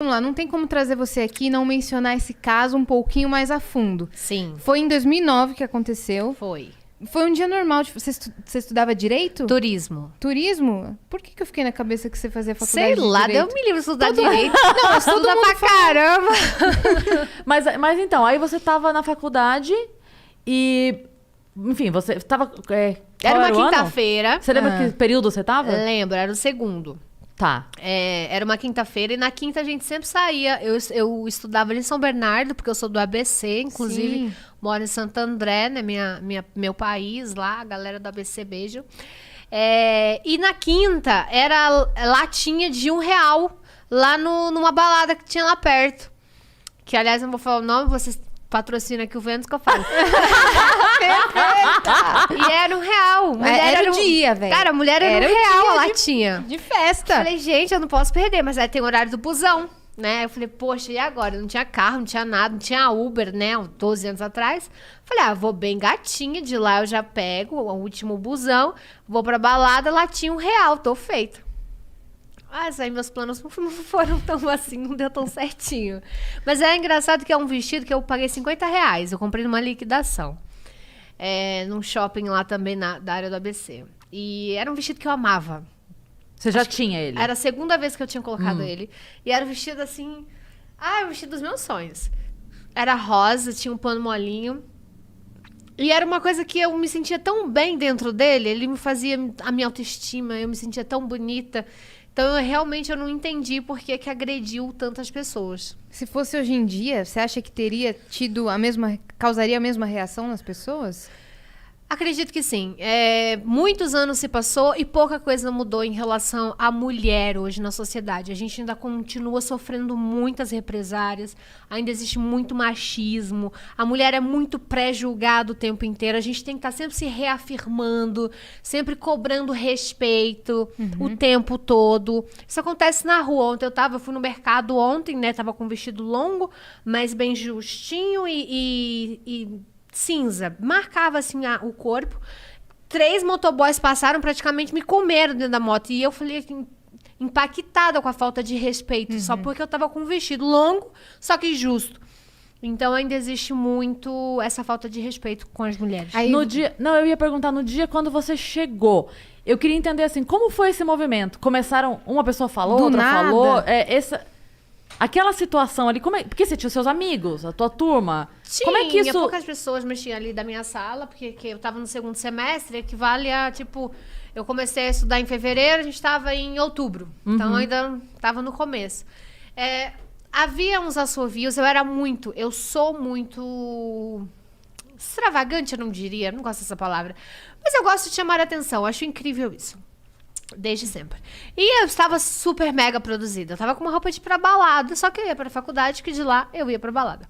Vamos lá, não tem como trazer você aqui e não mencionar esse caso um pouquinho mais a fundo. Sim. Foi em 2009 que aconteceu. Foi. Foi um dia normal. Você estudava Direito? Turismo. Turismo? Por que eu fiquei na cabeça que você fazia faculdade Sei de lá, Direito? deu me livre estudar Direito. Não, estuda pra caramba. Mas então, aí você tava na faculdade e... Enfim, você tava... Era uma o ano? quinta-feira. Você lembra que período você tava? Lembro, era o segundo. Tá. Era uma quinta-feira e na quinta a gente sempre saía. Eu estudava ali em São Bernardo, porque eu sou do ABC, inclusive Sim. moro em Santo André, né? Meu país lá, a galera do ABC, beijo. E na quinta era latinha de R$1 lá numa balada que tinha lá perto. Que, aliás, eu não vou falar o nome, vocês patrocinam aqui o Vênus que eu falo. E era R$1. Era o dia, velho. Cara, a mulher era Era o R$1 a dia latinha. De festa. Falei, gente, eu não posso perder, mas aí tem o horário do busão, né? Eu falei, poxa, e agora? Não tinha carro, não tinha nada, não tinha Uber, né? 12 anos atrás. Falei, vou bem gatinha, de lá eu já pego o último busão, vou pra balada, latinha R$1, tô feito. Mas aí meus planos não foram tão assim, não deu tão certinho. Mas é engraçado que é um vestido que eu paguei R$50. Eu comprei numa liquidação. Num shopping lá também da área do ABC. E era um vestido que eu amava. Você já tinha ele? Era a segunda vez que eu tinha colocado ele. E era um vestido assim... é o vestido dos meus sonhos. Era rosa, tinha um pano molinho. E era uma coisa que eu me sentia tão bem dentro dele. Ele me fazia a minha autoestima. Eu me sentia tão bonita. Então, eu não entendi por que agrediu tantas pessoas. Se fosse hoje em dia, você acha que teria tido causaria a mesma reação nas pessoas? Acredito que sim. Muitos anos se passou e pouca coisa mudou em relação à mulher hoje na sociedade. A gente ainda continua sofrendo muitas represárias, ainda existe muito machismo, a mulher é muito pré-julgada o tempo inteiro, a gente tem que estar sempre se reafirmando, sempre cobrando respeito o tempo todo. Isso acontece na rua. Eu fui no mercado ontem, né? Tava com um vestido longo, mas bem justinho e cinza, marcava assim o corpo. 3 motoboys passaram, praticamente me comeram dentro da moto. E eu falei assim, impactada com a falta de respeito, só porque eu tava com um vestido longo, só que justo. Então ainda existe muito essa falta de respeito com as mulheres. Aí, eu ia perguntar, no dia quando você chegou, eu queria entender assim, como foi esse movimento? Começaram, uma pessoa falou, Do outra nada. falou, aquela situação ali, porque você tinha os seus amigos, a tua turma. Como é que isso... poucas pessoas mexiam ali da minha sala, porque eu tava no segundo semestre, equivale a, eu comecei a estudar em fevereiro, a gente tava em outubro. Então, ainda tava no começo. Havia uns assovios, eu sou muito extravagante, eu não diria, não gosto dessa palavra. Mas eu gosto de chamar a atenção, acho incrível isso. Desde sempre. E eu estava super mega produzida. Eu tava com uma roupa de ir pra balada, só que eu ia pra faculdade, que de lá eu ia pra balada.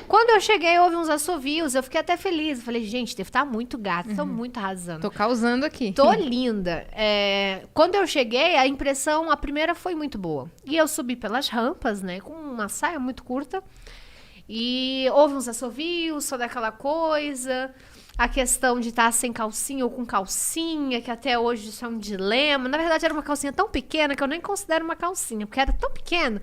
Quando eu cheguei, houve uns assovios, eu fiquei até feliz. Eu falei, gente, deve estar muito gata, tô muito arrasando. tô causando aqui. Tô linda. Quando eu cheguei, a primeira foi muito boa. E eu subi pelas rampas, né, com uma saia muito curta. E houve uns assovios, só daquela coisa... A questão de estar sem calcinha ou com calcinha, que até hoje isso é um dilema. Na verdade, era uma calcinha tão pequena que eu nem considero uma calcinha, porque era tão pequeno.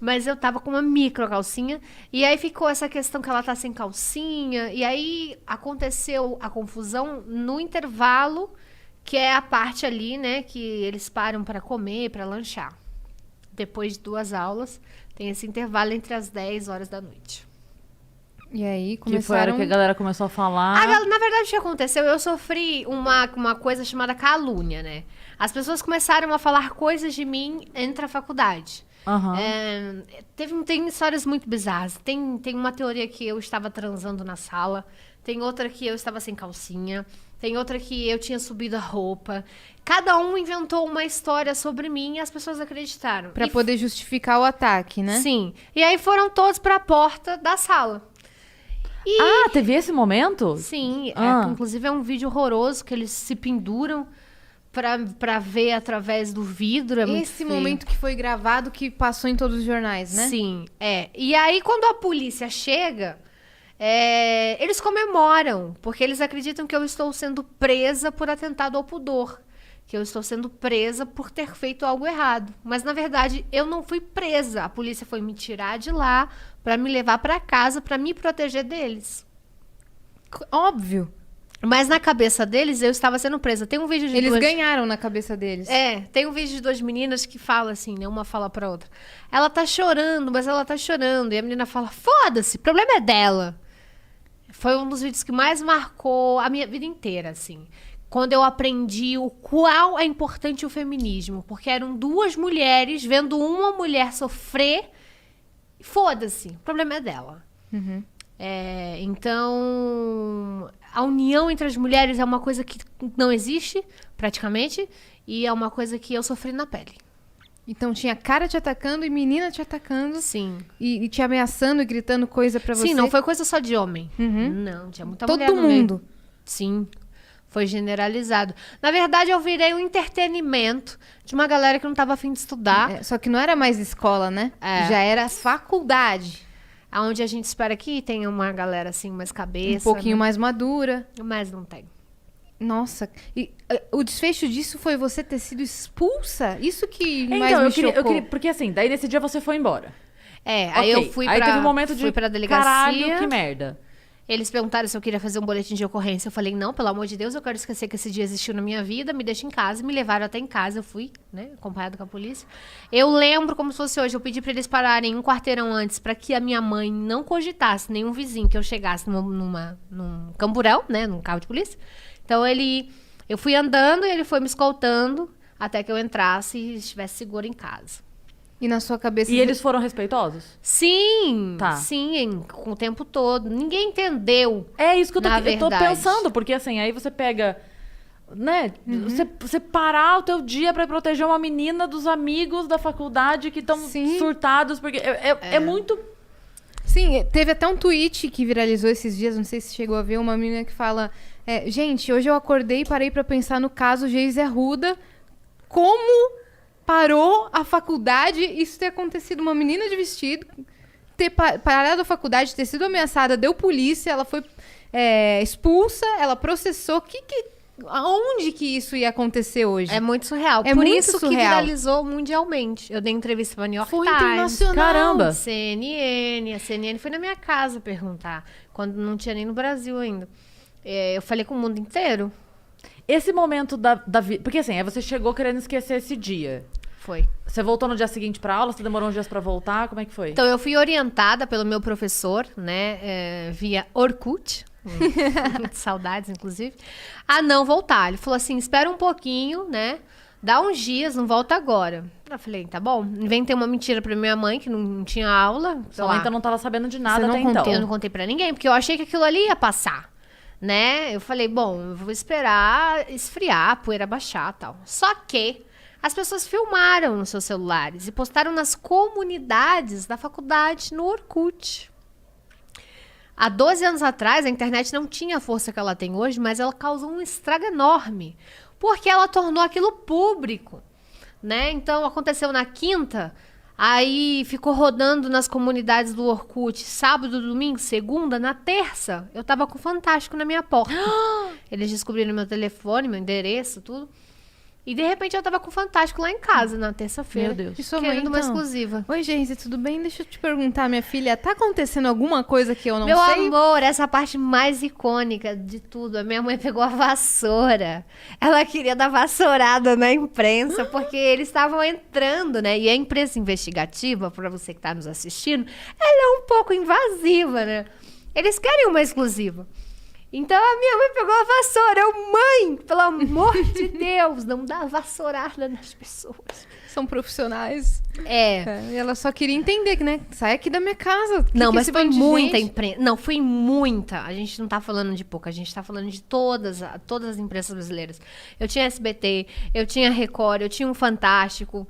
Mas eu tava com uma micro calcinha. E aí ficou essa questão que ela tá sem calcinha. E aí aconteceu a confusão no intervalo, que é a parte ali, né, que eles param para comer, para lanchar. Depois de 2 aulas, tem esse intervalo entre as 10 horas da noite. E aí Que foi a começaram... hora que a galera começou a falar. Na verdade, o que aconteceu? Eu sofri uma coisa chamada calúnia, né? As pessoas começaram a falar coisas de mim entre a faculdade. Tem histórias muito bizarras. Tem uma teoria que eu estava transando na sala. Tem outra que eu estava sem calcinha. Tem outra que eu tinha subido a roupa. Cada um inventou uma história sobre mim e as pessoas acreditaram. Pra poder justificar o ataque, né? Sim. E aí foram todos pra porta da sala. Teve esse momento? Sim, inclusive é um vídeo horroroso que eles se penduram pra ver através do vidro. Esse momento que foi gravado, que passou em todos os jornais, né? Sim, E aí, quando a polícia chega, eles comemoram, porque eles acreditam que eu estou sendo presa por atentado ao pudor. que eu estou sendo presa por ter feito algo errado. Mas, na verdade, eu não fui presa. A polícia foi me tirar de lá para me levar para casa para me proteger deles. Óbvio. Mas na cabeça deles, eu estava sendo presa. Tem um vídeo de Eles ganharam na cabeça deles. tem um vídeo de 2 meninas que fala assim, né? Uma fala pra outra. Ela tá chorando, mas ela tá chorando. E a menina fala, foda-se, o problema é dela. Foi um dos vídeos que mais marcou a minha vida inteira, assim. Quando eu aprendi o qual é importante o feminismo. Porque eram 2 mulheres vendo uma mulher sofrer. Foda-se, o problema é dela. Uhum. Então, a união entre as mulheres é uma coisa que não existe, praticamente. E é uma coisa que eu sofri na pele. Então tinha cara te atacando e menina te atacando. Sim. E te ameaçando e gritando coisa pra você. Sim, não foi coisa só de homem. Uhum. Não, tinha muita Todo mulher no meio. mundo. Sim, foi generalizado. Na verdade, eu virei um entretenimento de uma galera que não tava afim de estudar. Só que não era mais escola, né? Já era faculdade. Onde a gente espera que tenha uma galera assim, mais cabeça. Um pouquinho né? mais madura. Mas não tem. Nossa. E o desfecho disso foi você ter sido expulsa? Isso que mais Então, me eu queria, chocou. porque assim, daí nesse dia você foi embora. Aí Ok. eu fui Aí pra, teve um momento fui de pra delegacia. caralho, que merda. Eles perguntaram se eu queria fazer um boletim de ocorrência. Eu falei, não, pelo amor de Deus, eu quero esquecer que esse dia existiu na minha vida. Me deixa em casa. Me levaram até em casa. Eu fui, né, acompanhada com a polícia. Eu lembro como se fosse hoje. Eu pedi pra eles pararem um quarteirão antes pra que a minha mãe não cogitasse, nenhum vizinho, que eu chegasse num camburão, né, num carro de polícia. Então, eu fui andando e ele foi me escoltando até que eu entrasse e estivesse segura em casa. E na sua cabeça... E eles foram respeitosos? Sim, Tá. sim, com o tempo todo. Ninguém entendeu. É isso que eu tô verdade. pensando, porque assim, aí você pega, né, você parar o teu dia pra proteger uma menina dos amigos da faculdade que estão Sim. surtados, porque é muito... Sim, teve até um tweet que viralizou esses dias, não sei se chegou a ver, uma menina que fala... gente, hoje eu acordei e parei pra pensar no caso Geise Arruda, como parou a faculdade, isso ter acontecido, uma menina de vestido, ter parado a faculdade, ter sido ameaçada, deu polícia, ela foi expulsa, ela processou, aonde que isso ia acontecer hoje? É muito surreal. É Por muito isso surreal. que viralizou mundialmente. Eu dei entrevista pra New York Foi Times. internacional. Caramba. CNN. A CNN foi na minha casa perguntar. Quando não tinha nem no Brasil ainda. Eu falei com o mundo inteiro. Esse momento da vida... Porque assim, aí você chegou querendo esquecer esse dia. Foi. Você voltou no dia seguinte pra aula? Você demorou uns dias pra voltar? Como é que foi? Então, eu fui orientada pelo meu professor, né? Via Orkut. Saudades, inclusive. A não voltar. Ele falou assim, espera um pouquinho, né? Dá uns dias, não volta agora. Eu falei, tá bom. Inventei uma mentira pra minha mãe, que não tinha aula. Sua mãe então não tava sabendo de nada Você não até então. Eu não contei pra ninguém, porque eu achei que aquilo ali ia passar, né? Eu falei, bom, eu vou esperar esfriar, a poeira baixar e tal. Só que as pessoas filmaram nos seus celulares e postaram nas comunidades da faculdade no Orkut. Há 12 anos atrás, a internet não tinha a força que ela tem hoje, mas ela causou um estrago enorme, porque ela tornou aquilo público, né? Então, aconteceu na quinta, aí ficou rodando nas comunidades do Orkut, sábado, domingo, segunda, na terça, eu tava com o Fantástico na minha porta. Eles descobriram meu telefone, meu endereço, tudo. E, de repente, eu tava com o Fantástico lá em casa, na terça-feira. Meu Deus. E sua mãe, Querendo uma então? exclusiva. Oi, Geise, tudo bem? Deixa eu te perguntar, minha filha, tá acontecendo alguma coisa que eu não Meu sei? amor, essa é a parte mais icônica de tudo. A minha mãe pegou a vassoura. Ela queria dar vassourada na imprensa, porque eles estavam entrando, né? E a imprensa investigativa, para você que tá nos assistindo, ela é um pouco invasiva, né? Eles querem uma exclusiva. Então a minha mãe pegou a vassoura. Eu, mãe, pelo amor de Deus, não dá vassourada nas pessoas. São profissionais. E ela só queria entender, né? Sai aqui da minha casa. Não, Que mas esse foi bando de muita gente? imprensa. Não, foi muita. A gente não tá falando de pouca, a gente tá falando de todas as imprensas brasileiras. Eu tinha SBT, eu tinha Record, eu tinha um Fantástico.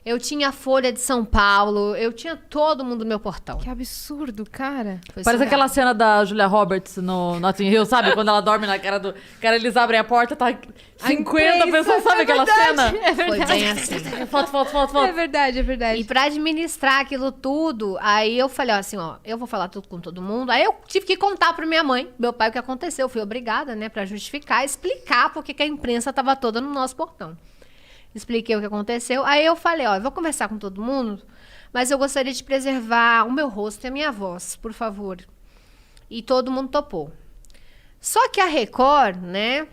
Eu tinha a Folha de São Paulo, eu tinha todo mundo no meu portão. Que absurdo, cara. Foi Parece surreal. aquela cena da Julia Roberts no Notting Hill, sabe? Quando ela dorme na cara do... Cara, eles abrem a porta, tá 50 pessoas, sabe aquela cena? Foi bem assim. Foto. É verdade, é verdade. E pra administrar aquilo tudo, aí eu falei assim, ó, eu vou falar tudo com todo mundo. Aí eu tive que contar pra minha mãe, meu pai, o que aconteceu. Eu fui obrigada, né, pra justificar, explicar por que a imprensa tava toda no nosso portão. Expliquei o que aconteceu. Aí eu falei, ó, eu vou conversar com todo mundo, mas eu gostaria de preservar o meu rosto e a minha voz, por favor. E todo mundo topou. Só que a Record, né,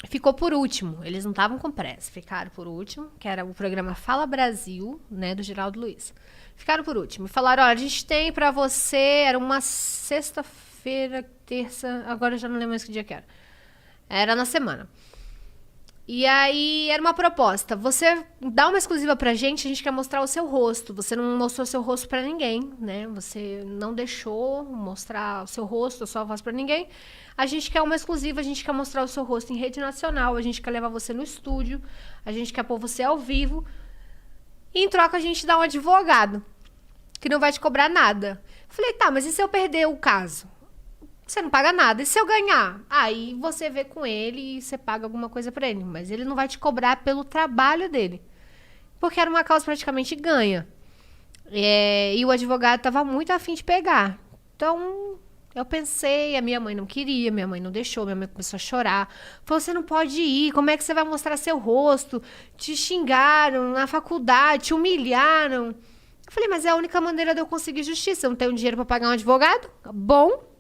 ficou por último. Eles não estavam com pressa, ficaram por último, que era o programa Fala Brasil, né, do Geraldo Luiz. Ficaram por último. E falaram, ó, a gente tem pra você, era uma sexta-feira, terça, agora eu já não lembro mais que dia que era. Era na semana. E aí, era uma proposta. Você dá uma exclusiva pra gente, a gente quer mostrar o seu rosto. Você não mostrou o seu rosto pra ninguém, né? Você não deixou mostrar o seu rosto, a sua voz pra ninguém. A gente quer uma exclusiva, a gente quer mostrar o seu rosto em rede nacional, a gente quer levar você no estúdio, a gente quer pôr você ao vivo. E em troca a gente dá um advogado, que não vai te cobrar nada. Falei, tá, mas e se eu perder o caso? Você não paga nada. E se eu ganhar? Aí você vê com ele e você paga alguma coisa pra ele. Mas ele não vai te cobrar pelo trabalho dele. Porque era uma causa praticamente ganha. E o advogado tava muito afim de pegar. Então, eu pensei, a minha mãe não queria, minha mãe não deixou, minha mãe começou a chorar. Falou, você não pode ir, como é que você vai mostrar seu rosto? Te xingaram na faculdade, te humilharam. Eu falei, mas é a única maneira de eu conseguir justiça. Eu não tenho dinheiro pra pagar um advogado? Bom,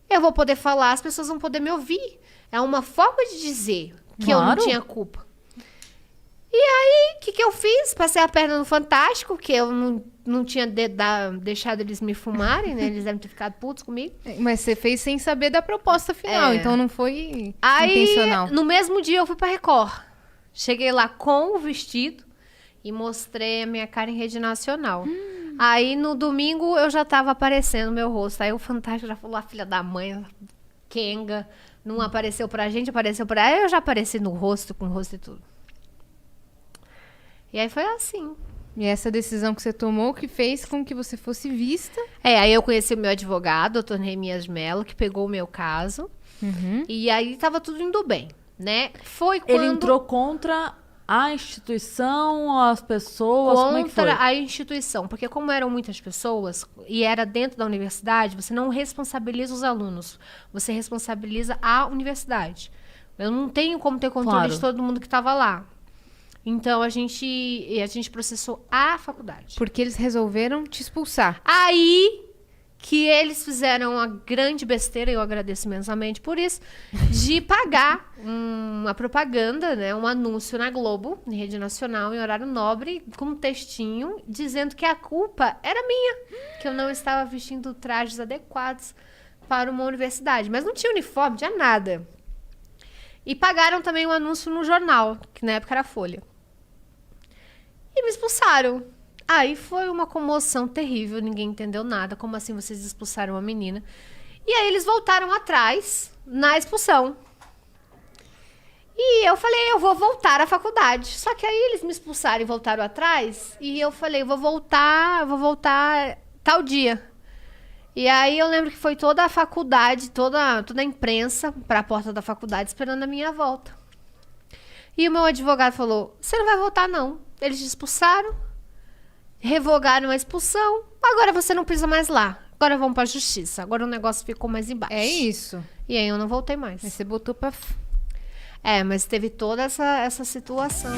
eu vou poder falar, as pessoas vão poder me ouvir. É uma forma de dizer que eu não Claro. tinha culpa. E aí, o que eu fiz? Passei a perna no Fantástico, que eu não tinha deixado eles me fumarem, né? Eles devem ter ficado putos comigo. Mas você fez sem saber da proposta final, então não foi Aí, intencional. no mesmo dia, eu fui pra Record. Cheguei lá com o vestido e mostrei a minha cara em rede nacional. Aí, no domingo, eu já tava aparecendo meu rosto. Aí, o Fantástico já falou, a filha da mãe, Kenga, não apareceu pra gente, apareceu pra ela. Eu já apareci no rosto, com o rosto e tudo. E aí, foi assim. E essa decisão que você tomou que fez com que você fosse vista. Aí eu conheci o meu advogado, doutor Neemias Mello, que pegou o meu caso. E aí, tava tudo indo bem, né? Foi quando... Ele entrou contra a instituição, as pessoas, como é que foi? Contra a instituição, porque como eram muitas pessoas e era dentro da universidade, você não responsabiliza os alunos, você responsabiliza a universidade. Eu não tenho como ter controle Claro. de todo mundo que estava lá. Então a gente processou a faculdade. Porque eles resolveram te expulsar. Aí que eles fizeram a grande besteira, e eu agradeço imensamente por isso, de pagar uma propaganda, né, um anúncio na Globo, em rede nacional, em horário nobre, com um textinho dizendo que a culpa era minha, que eu não estava vestindo trajes adequados para uma universidade. Mas não tinha uniforme, não tinha nada. E pagaram também um anúncio no jornal, que na época era a Folha. E me expulsaram. Aí foi uma comoção terrível, ninguém entendeu nada. Como assim vocês expulsaram uma menina? E aí eles voltaram atrás na expulsão. E eu falei, eu vou voltar à faculdade. Só que aí eles me expulsaram e voltaram atrás. E eu falei, eu vou voltar tal dia. E aí eu lembro que foi toda a faculdade, toda a imprensa para a porta da faculdade esperando a minha volta. E o meu advogado falou, você não vai voltar não. Eles te expulsaram. Revogaram a expulsão, agora você não pisa mais lá. Agora vamos pra justiça. Agora o negócio ficou mais embaixo. É isso. E aí eu não voltei mais. Aí você botou pra... Mas teve toda essa situação.